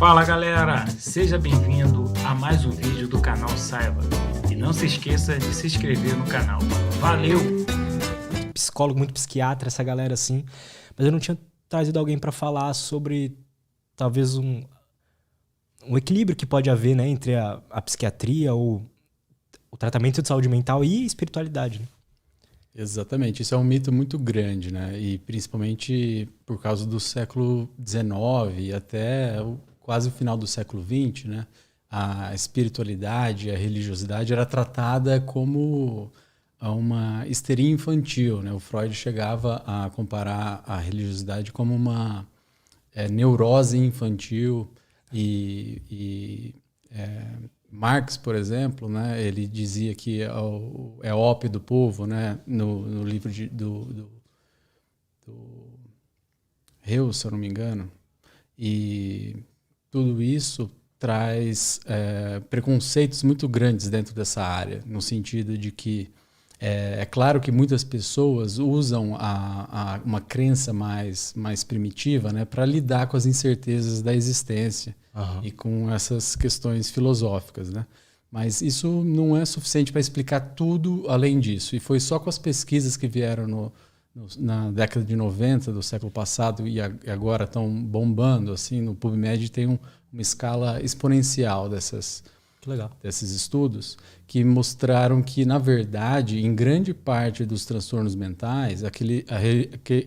Fala galera, seja bem-vindo a mais um vídeo do canal Saiba e não se esqueça de se inscrever no canal. Valeu! Psicólogo, muito psiquiatra, essa galera assim, mas eu não tinha trazido alguém para falar sobre talvez um equilíbrio que pode haver, né, entre a psiquiatria ou o tratamento de saúde mental e espiritualidade, né? Exatamente, isso é um mito muito grande, né? E principalmente por causa do século XIX até quase o final do século XX, né? A espiritualidade, a religiosidade era tratada como uma histeria infantil, né? O Freud chegava a comparar a religiosidade como uma neurose infantil Marx, por exemplo, né, ele dizia que é ópio do povo, né, no livro do Reus, se eu não me engano. E tudo isso traz preconceitos muito grandes dentro dessa área, no sentido de que é claro que muitas pessoas usam uma crença mais primitiva, né, para lidar com as incertezas da existência. E com essas questões filosóficas, né? Mas isso não é suficiente para explicar tudo além disso. E foi só com as pesquisas que vieram na década de 90 do século passado e agora estão bombando, assim, no PubMed tem uma escala exponencial desses estudos que mostraram que, na verdade, em grande parte dos transtornos mentais, a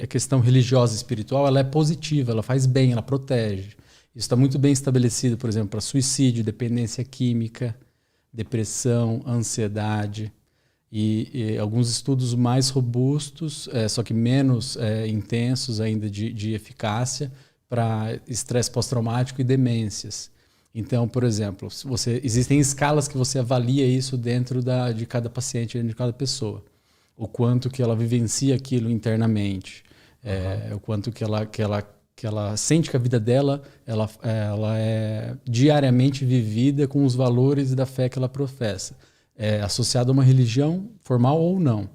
questão religiosa e espiritual ela é positiva, ela faz bem, ela protege. Isso está muito bem estabelecido, por exemplo, para suicídio, dependência química, depressão, ansiedade e alguns estudos mais robustos, só que menos intensos ainda de eficácia para estresse pós-traumático e demências. Então, por exemplo, existem escalas que você avalia isso dentro de cada paciente, dentro de cada pessoa. O quanto que ela vivencia aquilo internamente, o quanto que ela sente que a vida dela ela é diariamente vivida com os valores da fé que ela professa, associado a uma religião formal ou não.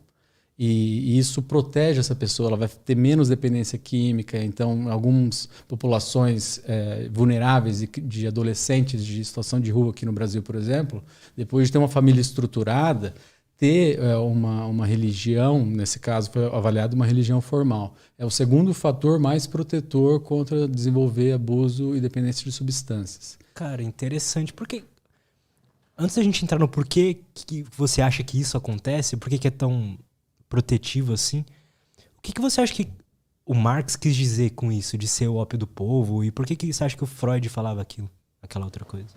E isso protege essa pessoa, ela vai ter menos dependência química. Então, algumas populações vulneráveis de adolescentes de situação de rua aqui no Brasil, por exemplo, depois de ter uma família estruturada, ter uma religião, nesse caso foi avaliado uma religião formal, é o segundo fator mais protetor contra desenvolver abuso e dependência de substâncias. Cara, interessante, porque antes da gente entrar no porquê que você acha que isso acontece, por que é tão protetivo assim, o que você acha que o Marx quis dizer com isso, de ser o ópio do povo, e por que você acha que o Freud falava aquela outra coisa?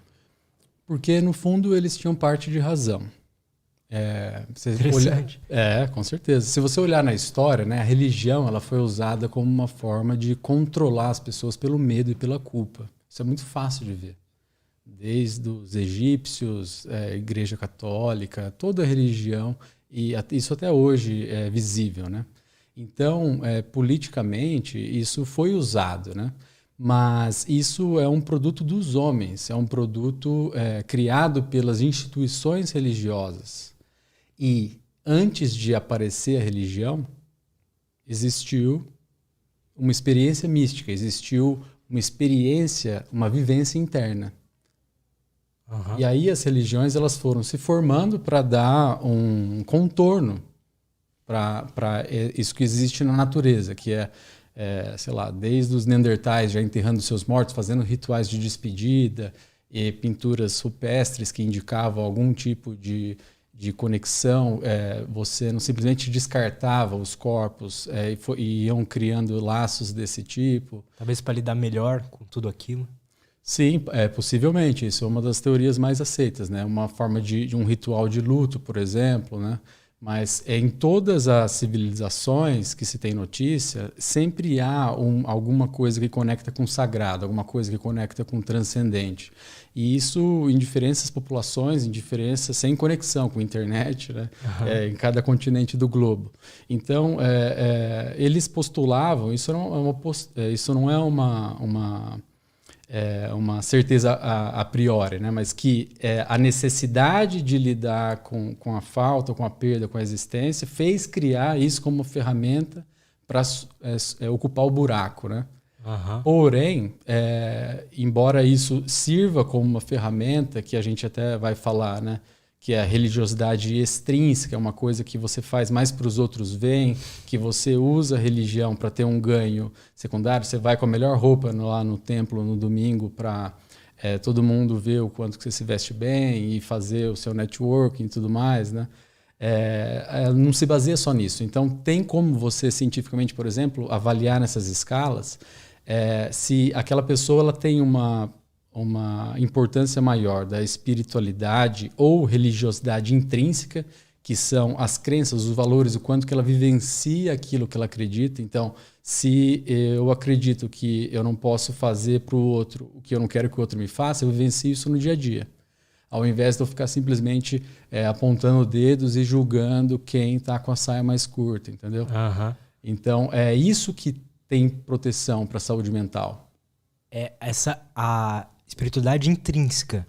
Porque, no fundo, eles tinham parte de razão. Interessante. Com certeza. Se você olhar na história, né, a religião ela foi usada como uma forma de controlar as pessoas pelo medo e pela culpa. Isso é muito fácil de ver. Desde os egípcios, Igreja Católica, toda a religião, e isso até hoje é visível, né? Então, politicamente, isso foi usado, né? Mas isso é um produto dos homens, é um produto criado pelas instituições religiosas. E antes de aparecer a religião, existiu uma experiência mística, existiu uma experiência, uma vivência interna. E aí as religiões elas foram se formando para dar um contorno para isso que existe na natureza, que sei lá, desde os neandertais já enterrando seus mortos, fazendo rituais de despedida e pinturas rupestres que indicavam algum tipo de conexão. Você não simplesmente descartava os corpos e iam criando laços desse tipo. Talvez para lidar melhor com tudo aquilo. Sim, possivelmente. Isso é uma das teorias mais aceitas, né? Uma forma de um ritual de luto, por exemplo, né? Mas em todas as civilizações que se tem notícia, sempre há alguma coisa que conecta com o sagrado, alguma coisa que conecta com o transcendente. E isso em diferentes populações, sem conexão com a internet, né? Em cada continente do globo. Então, eles postulavam, isso não é uma certeza a priori, né? Mas que a necessidade de lidar com a falta, com a perda, com a existência, fez criar isso como uma ferramenta para ocupar o buraco, né? Porém, embora isso sirva como uma ferramenta, que a gente até vai falar, né? Que é a religiosidade extrínseca, é uma coisa que você faz mais para os outros verem, que você usa a religião para ter um ganho secundário. Você vai com a melhor roupa lá no templo no domingo para todo mundo ver o quanto que você se veste bem e fazer o seu networking e tudo mais, né? Não se baseia só nisso. Então, tem como você cientificamente, por exemplo, avaliar nessas escalas se aquela pessoa ela tem uma importância maior da espiritualidade ou religiosidade intrínseca, que são as crenças, os valores, o quanto que ela vivencia aquilo que ela acredita. Então, se eu acredito que eu não posso fazer para o outro o que eu não quero que o outro me faça, eu vivencio isso no dia a dia. Ao invés de eu ficar simplesmente apontando dedos e julgando quem está com a saia mais curta, entendeu? Então, é isso que tem proteção para a saúde mental. A espiritualidade intrínseca.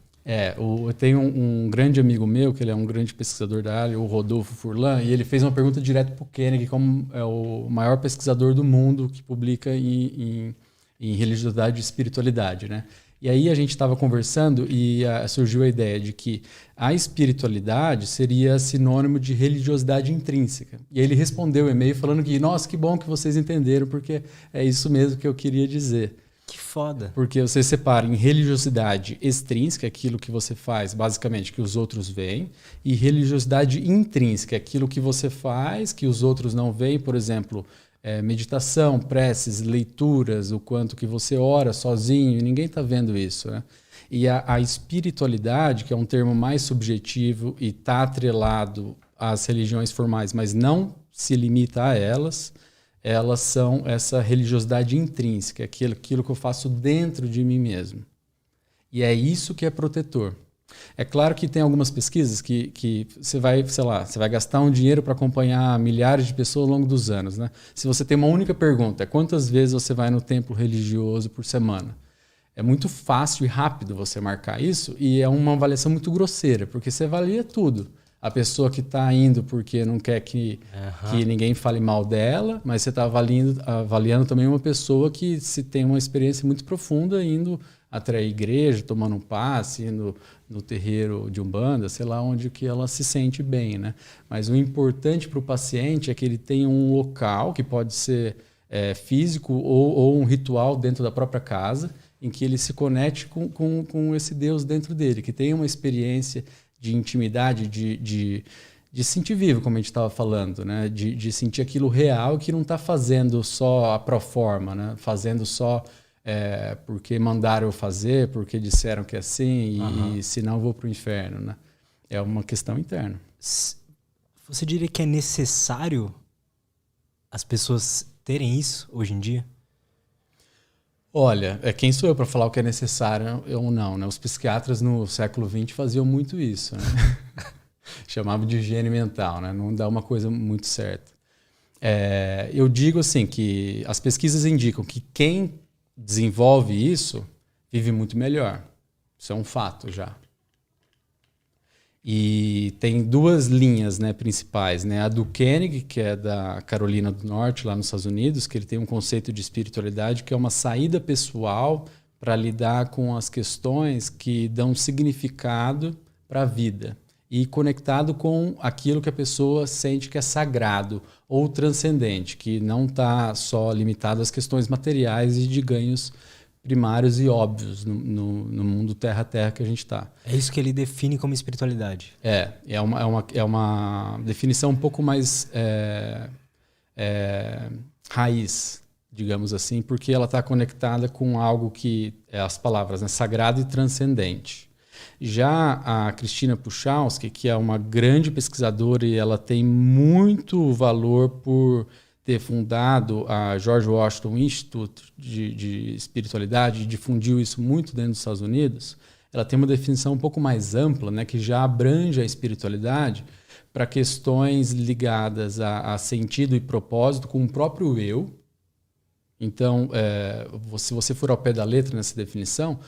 Eu tenho um grande amigo meu, que ele é um grande pesquisador da área, o Rodolfo Furlan, e ele fez uma pergunta direto para o Koenig, como é o maior pesquisador do mundo que publica em religiosidade e espiritualidade, né? E aí a gente estava conversando e surgiu a ideia de que a espiritualidade seria sinônimo de religiosidade intrínseca. E aí ele respondeu o e-mail falando que, nossa, que bom que vocês entenderam, porque é isso mesmo que eu queria dizer. Que foda. Porque você separa em religiosidade extrínseca, aquilo que você faz, basicamente, que os outros veem, e religiosidade intrínseca, aquilo que você faz, que os outros não veem, por exemplo, meditação, preces, leituras, o quanto que você ora sozinho, ninguém está vendo isso, né? E a espiritualidade, que é um termo mais subjetivo e está atrelado às religiões formais, mas não se limita a elas são essa religiosidade intrínseca, aquilo que eu faço dentro de mim mesmo. E é isso que é protetor. É claro que tem algumas pesquisas que você vai, sei lá, você vai gastar um dinheiro para acompanhar milhares de pessoas ao longo dos anos, né? Se você tem uma única pergunta, quantas vezes você vai no templo religioso por semana? É muito fácil e rápido você marcar isso e é uma avaliação muito grosseira, porque você avalia tudo. A pessoa que está indo porque não quer que ninguém fale mal dela, mas você está avaliando também uma pessoa que se tem uma experiência muito profunda indo até a igreja, tomando um passe, indo no terreiro de Umbanda, sei lá onde que ela se sente bem, né? Mas o importante para o paciente é que ele tenha um local, que pode ser físico ou um ritual dentro da própria casa, em que ele se conecte com esse Deus dentro dele, que tenha uma experiência de intimidade, de sentir vivo, como a gente estava falando, né? De sentir aquilo real, que não está fazendo só a proforma, né? Fazendo só porque mandaram eu fazer, porque disseram que é assim, e senão eu vou para o inferno, né? É uma questão interna. Você diria que é necessário as pessoas terem isso hoje em dia? Olha, quem sou eu para falar o que é necessário ou não, né? Os psiquiatras no século XX faziam muito isso, né? Chamavam de higiene mental, né? Não dá uma coisa muito certa. Eu digo assim que as pesquisas indicam que quem desenvolve isso vive muito melhor. Isso é um fato já. E tem duas linhas, né, principais, né? A do Koenig, que é da Carolina do Norte, lá nos Estados Unidos, que ele tem um conceito de espiritualidade que é uma saída pessoal para lidar com as questões que dão significado para a vida e conectado com aquilo que a pessoa sente que é sagrado ou transcendente, que não está só limitado às questões materiais e de ganhos primários e óbvios no mundo terra-terra que a gente está. É isso que ele define como espiritualidade. É uma definição um pouco mais raiz, digamos assim, porque ela está conectada com algo que é as palavras, né, sagrado e transcendente. Já a Cristina Puchalski, que é uma grande pesquisadora e ela tem muito valor por ter fundado a George Washington Institute de Espiritualidade e difundiu isso muito dentro dos Estados Unidos, ela tem uma definição um pouco mais ampla, né, que já abrange a espiritualidade para questões ligadas a sentido e propósito com o próprio eu. Então, se você for ao pé da letra nessa definição,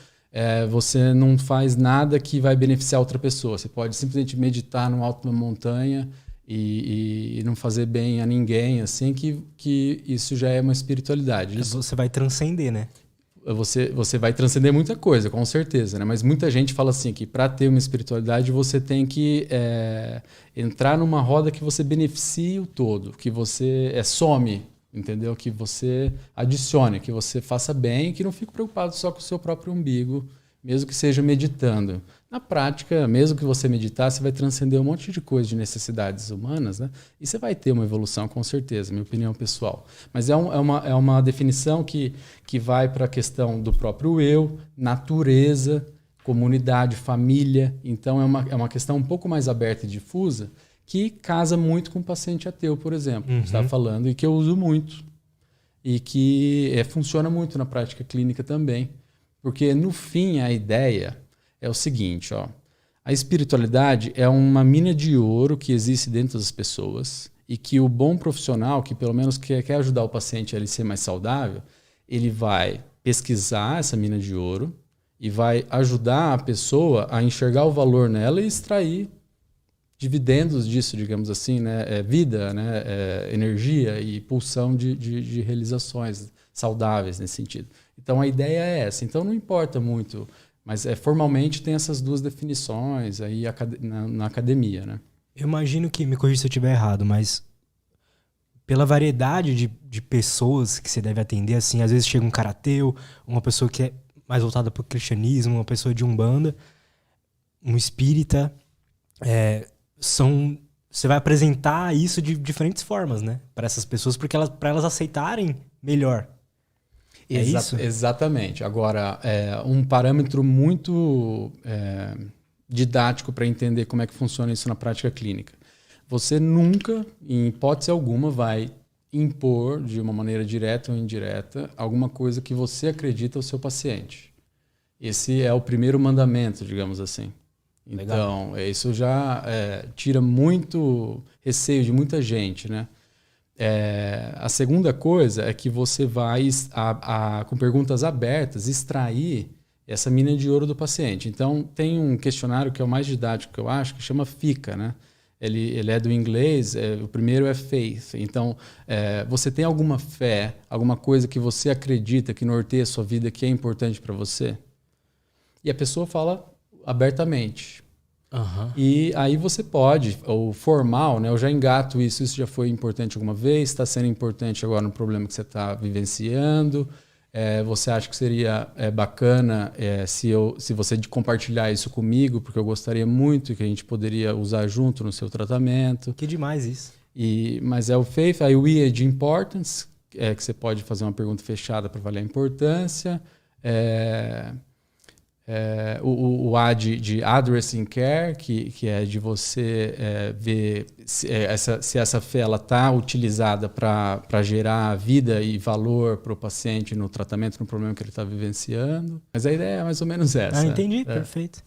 você não faz nada que vai beneficiar outra pessoa. Você pode simplesmente meditar no alto de uma montanha e não fazer bem a ninguém, assim, que isso já é uma espiritualidade. Isso, Você vai transcender, né? você vai transcender muita coisa, com certeza, né? Mas muita gente fala assim que para ter uma espiritualidade você tem que entrar numa roda que você beneficie o todo, que você some, entendeu? Que você adicione, que você faça bem, que não fique preocupado só com o seu próprio umbigo, mesmo que seja meditando. Na prática, mesmo que você meditar, você vai transcender um monte de coisa de necessidades humanas, né? E você vai ter uma evolução, com certeza, minha opinião pessoal. Mas é uma definição que vai para a questão do próprio eu, natureza, comunidade, família. Então, é uma questão um pouco mais aberta e difusa, que casa muito com o paciente ateu, por exemplo, que está falando, e que eu uso muito. E que funciona muito na prática clínica também. Porque, no fim, a ideia é o seguinte, ó. A espiritualidade é uma mina de ouro que existe dentro das pessoas e que o bom profissional, que pelo menos quer ajudar o paciente a ele ser mais saudável, ele vai pesquisar essa mina de ouro e vai ajudar a pessoa a enxergar o valor nela e extrair dividendos disso, digamos assim, né? Vida, né? Energia e pulsão de realizações saudáveis nesse sentido. Então a ideia é essa. Então não importa muito, mas formalmente tem essas duas definições aí na academia, né? Eu imagino que, me corrija se eu estiver errado, mas pela variedade de pessoas que você deve atender, assim, às vezes chega um cara ateu, uma pessoa que é mais voltada para o cristianismo, uma pessoa de umbanda, um espírita, você vai apresentar isso de diferentes formas, né? Para essas pessoas, porque para elas aceitarem melhor. É isso? Exatamente. Agora, um parâmetro muito didático para entender como é que funciona isso na prática clínica. Você nunca, em hipótese alguma, vai impor, de uma maneira direta ou indireta, alguma coisa que você acredita ao seu paciente. Esse é o primeiro mandamento, digamos assim. Então, isso já tira muito receio de muita gente, né? A segunda coisa é que você vai, com perguntas abertas, extrair essa mina de ouro do paciente. Então, tem um questionário que é o mais didático que eu acho, que chama FICA, né? Ele é do inglês, o primeiro é faith. Então, você tem alguma fé, alguma coisa que você acredita que norteia a sua vida, que é importante para você? E a pessoa fala abertamente. Uhum. E aí você pode, o formal, né? Eu já engato isso já foi importante alguma vez, está sendo importante agora no problema que você está vivenciando. Você acha que seria bacana se você compartilhar isso comigo, porque eu gostaria muito que a gente poderia usar junto no seu tratamento. Que demais isso. Mas é o faith, aí o I é de importance, que você pode fazer uma pergunta fechada para valer a importância. O A de addressing care, que é de você ver se essa fé está utilizada para gerar vida e valor para o paciente no tratamento, no problema que ele está vivenciando. Mas a ideia é mais ou menos essa. Entendi, perfeito.